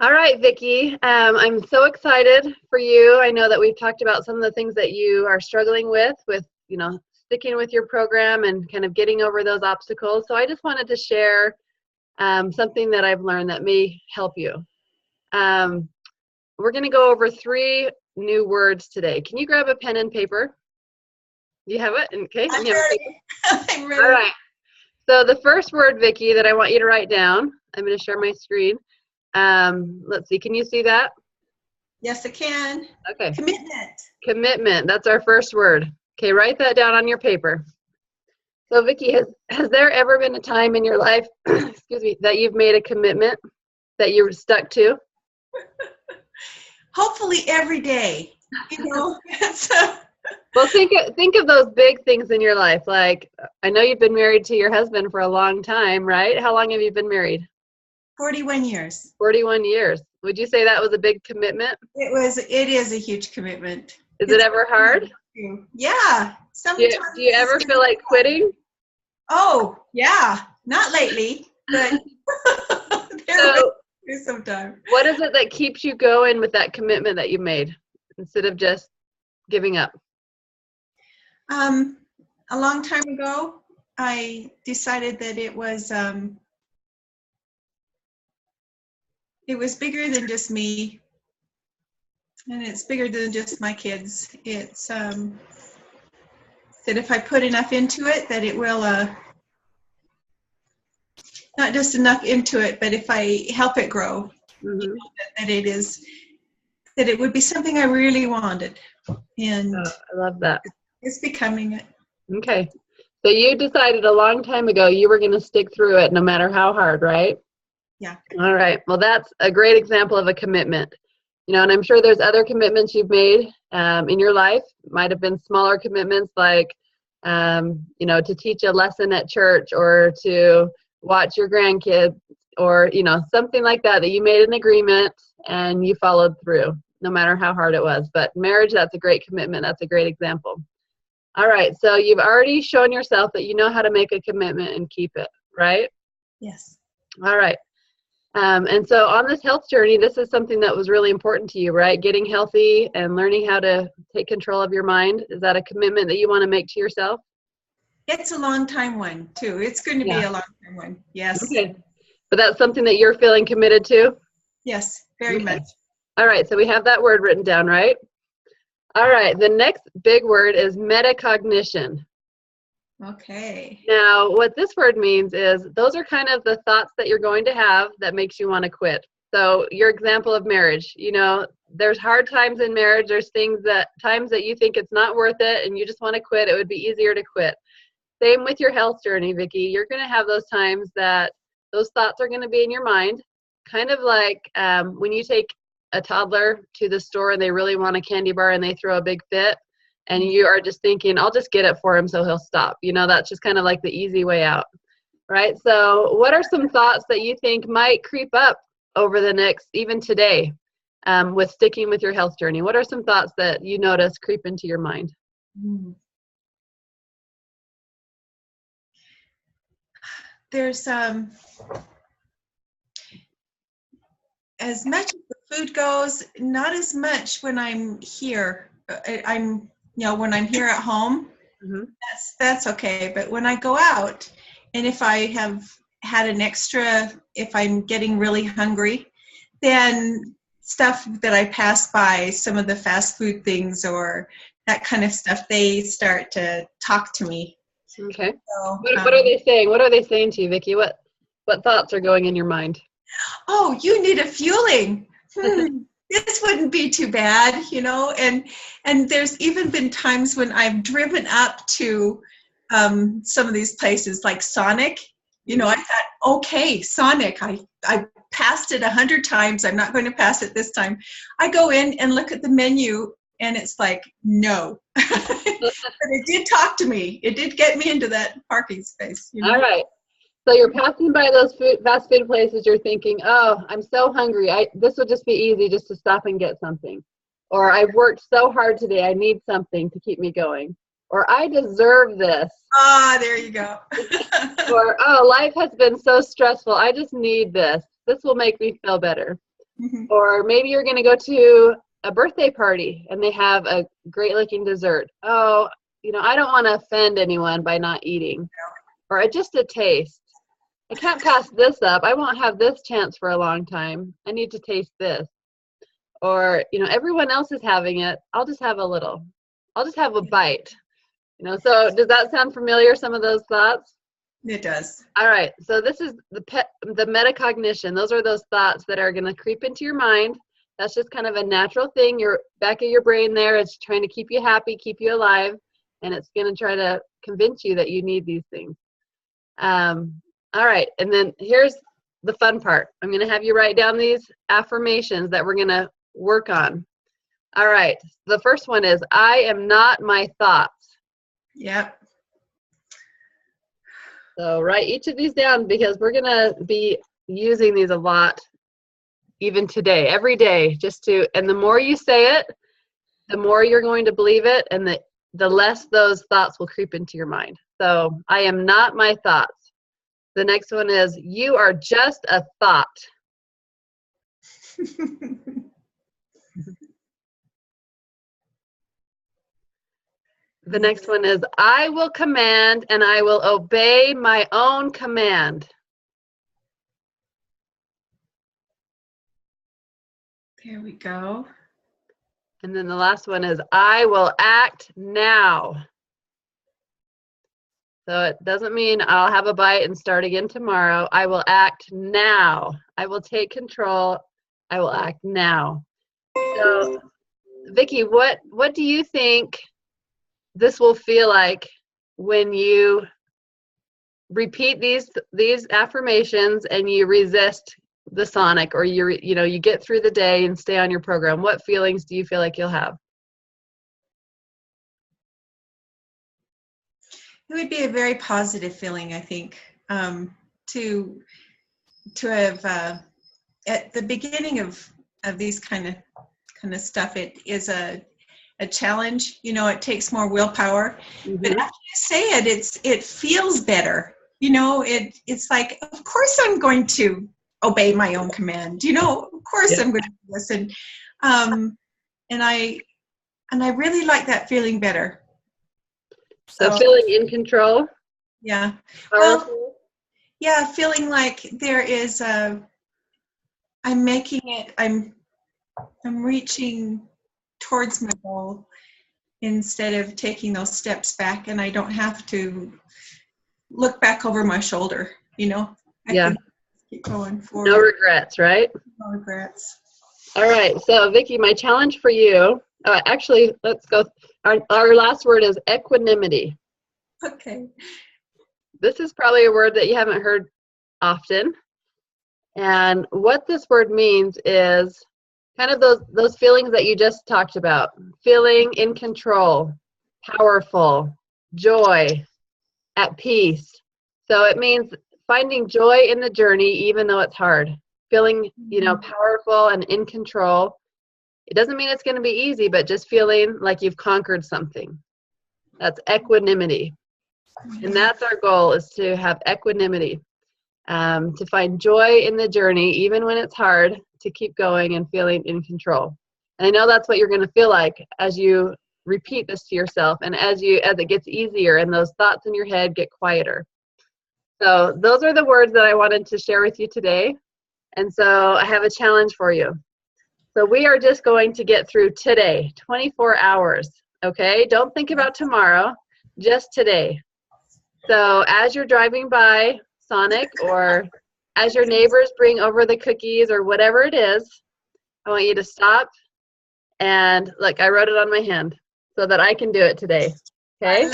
All right, Vicki. I'm so excited for you. I know that we've talked about some of the things that you are struggling with, sticking with your program and kind of getting over those obstacles. So I just wanted to share something that I've learned that may help you. Um, we're going to go over 3 new words today. Can you grab a pen and paper? Do you have it? Okay. I'm You have ready. paper? I'm All ready. right. So the first word, Vicki, that I want you to write down, I'm going to share my screen. Let's see. Can you see that? Yes, I can. Okay. Commitment. Commitment. That's our first word. Okay, write that down on your paper. So, Vicki, has there ever been a time in your life, excuse me, that you've made a commitment that you were stuck to? Hopefully every day. It's, Well, think of those big things in your life. Like, I know you've been married to your husband for a long time, right? How long have you been married? 41 years. 41 years. Would you say that was a big commitment? It is a huge commitment. Is it ever hard? Yeah. Sometimes Do you ever feel like quitting? Oh, yeah. Not lately, but So, sometimes. what is it that keeps you going with that commitment that you made instead of just giving up? A long time ago, I decided that it was bigger than just me, and it's bigger than just my kids. It's that if I put enough into it, that it will not just enough into it, but if I help it grow, Mm-hmm. that it would be something I really wanted, and I love that. it's becoming it. Okay. So you decided a long time ago you were going to stick through it no matter how hard, right? Yeah. All right. Well, that's a great example of a commitment. And I'm sure there's other commitments you've made in your life. Might have been smaller commitments like, to teach a lesson at church or to watch your grandkids or, something like that you made an agreement and you followed through no matter how hard it was. But marriage, that's a great commitment. That's a great example. All right. So you've already shown yourself that you know how to make a commitment and keep it, right? Yes. All right. And so on this health journey, this is something that was really important to you, right? Getting healthy and learning how to take control of your mind. Is that a commitment that you want to make to yourself? It's a long time one too. It's going to be a long time one. Yes. Okay. But that's something that you're feeling committed to? Yes, very much. All right. So we have that word written down, right? All right. The next big word is metacognition. Okay. Now, what this word means is those are kind of the thoughts that you're going to have that makes you want to quit. So your example of marriage, there's hard times in marriage. There's times that you think it's not worth it and you just want to quit. It would be easier to quit. Same with your health journey, Vicki. You're going to have those times that those thoughts are going to be in your mind, kind of like when you take a toddler to the store and they really want a candy bar and they throw a big fit. And you are just thinking, I'll just get it for him so he'll stop. That's just kind of like the easy way out, right? So what are some thoughts that you think might creep up over the next, even today, with sticking with your health journey? What are some thoughts that you notice creep into your mind? There's as much as the food goes, not as much when I'm here. When I'm here at home, Mm-hmm. that's okay. But when I go out, and if I have had an extra, if I'm getting really hungry, then stuff that I pass by, some of the fast food things or that kind of stuff, they start to talk to me. Okay. So, What are they saying? What are they saying to you, Vicki? What thoughts are going in your mind? Oh, you need a fueling. This wouldn't be too bad, and there's even been times when I've driven up to some of these places like Sonic. I thought, okay, Sonic, I passed it 100 times. I'm not going to pass it this time. I go in and look at the menu and it's like, no. But it did talk to me. It did get me into that parking space. All right. So you're passing by those fast food places, you're thinking, oh, I'm so hungry. This would just be easy just to stop and get something. Or I've worked so hard today, I need something to keep me going. Or I deserve this. Ah, there you go. Or, oh, life has been so stressful, I just need this. This will make me feel better. Mhm. Or maybe you're going to go to a birthday party and they have a great looking dessert. Oh, I don't want to offend anyone by not eating. Or just a taste. I can't pass this up. I won't have this chance for a long time. I need to taste this. Or, everyone else is having it. I'll just have a little. I'll just have a bite. So does that sound familiar, some of those thoughts? It does. All right. So this is the metacognition. Those are those thoughts that are going to creep into your mind. That's just kind of a natural thing. Your back of your brain there is trying to keep you happy, keep you alive, and it's going to try to convince you that you need these things. All right. And then here's the fun part. I'm going to have you write down these affirmations that we're going to work on. All right. The first one is, I am not my thoughts. Yep. So write each of these down because we're going to be using these a lot even today, every day, and the more you say it, the more you're going to believe it, and the less those thoughts will creep into your mind. So I am not my thoughts. The next one is, you are just a thought. The next one is, I will command and I will obey my own command. There we go. And then the last one is, I will act now. So it doesn't mean I'll have a bite and start again tomorrow. I will act now. I will take control. I will act now. So, Vicki, what do you think this will feel like when you repeat these affirmations and you resist the sonic, or you get through the day and stay on your program? What feelings do you feel like you'll have? It would be a very positive feeling, I think, to have at the beginning of these kind of stuff. It is a challenge. It takes more willpower. Mm-hmm. But after you say it, it feels better. It's like, of course I'm going to obey my own command. Of course I'm going to listen. And I really like that feeling better. So feeling in control. Yeah. Powerful. Well, yeah, feeling like there is I'm making it. I'm reaching towards my goal instead of taking those steps back, and I don't have to look back over my shoulder. I can keep going forward. No regrets, right? No regrets. All right. So, Vicki, my challenge for you. Actually, let's go. Our last word is equanimity. Okay. This is probably a word that you haven't heard often. And what this word means is kind of those feelings that you just talked about. Feeling in control, powerful, joy, at peace. So it means finding joy in the journey even though it's hard. Feeling, powerful and in control. It doesn't mean it's going to be easy, but just feeling like you've conquered something. That's equanimity. And that's our goal, is to have equanimity, to find joy in the journey, even when it's hard, to keep going and feeling in control. And I know that's what you're going to feel like as you repeat this to yourself, and as it gets easier and those thoughts in your head get quieter. So those are the words that I wanted to share with you today. And so I have a challenge for you. So we are just going to get through today, 24 hours, okay? Don't think about tomorrow, just today. So as you're driving by Sonic, or as your neighbors bring over the cookies or whatever it is, I want you to stop and look, I wrote it on my hand so that I can do it today, okay?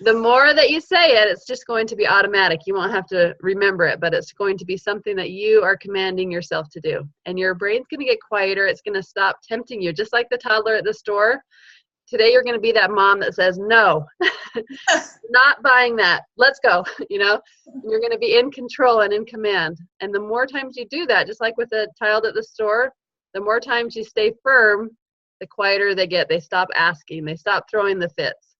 The more that you say it, it's just going to be automatic. You won't have to remember it, but it's going to be something that you are commanding yourself to do. And your brain's going to get quieter. It's going to stop tempting you, just like the toddler at the store. Today you're going to be that mom that says, no, not buying that. Let's go, You're going to be in control and in command. And the more times you do that, just like with the child at the store, the more times you stay firm, the quieter they get. They stop asking. They stop throwing the fits.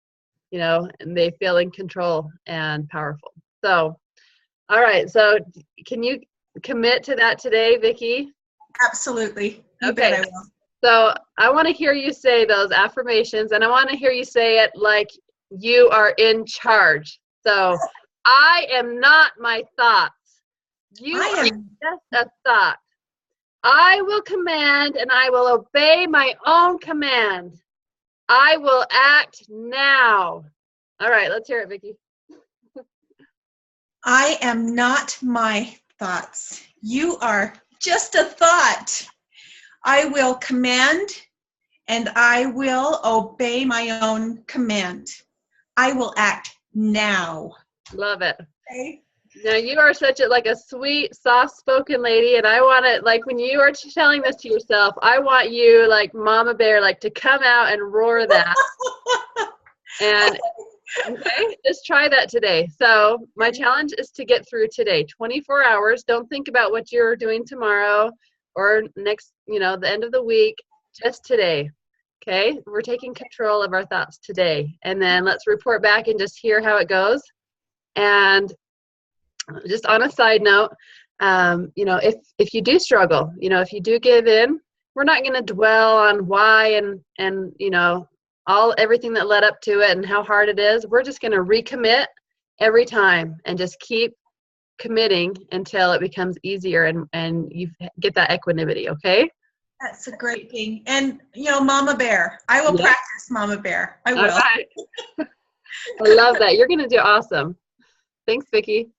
And they feel in control and powerful. So, all right. So can you commit to that today, Vicki? Absolutely. You Okay. bet I will. So I want to hear you say those affirmations, and I want to hear you say it like you are in charge. So I am not my thoughts. You I are am. just a thought. I will command and I will obey my own command. I will act now. All right, let's hear it, Vicki. I am not my thoughts. You are just a thought. I will command and I will obey my own command. I will act now. Love it. Okay? Now you are such a sweet, soft-spoken lady, and I want to, like, when you are telling this to yourself, I want you, like Mama Bear, like to come out and roar that. And okay, just try that today. So my challenge is to get through today, 24 hours. Don't think about what you're doing tomorrow or next, the end of the week, just today. Okay, we're taking control of our thoughts today, and then let's report back and just hear how it goes. And just on a side note, if you do struggle, if you do give in, we're not going to dwell on why and everything that led up to it and how hard it is. We're just going to recommit every time and just keep committing until it becomes easier and you get that equanimity. Okay. That's a great thing. And, Mama Bear, I will practice Mama Bear. I will. All right. I love that. You're going to do awesome. Thanks, Vicki.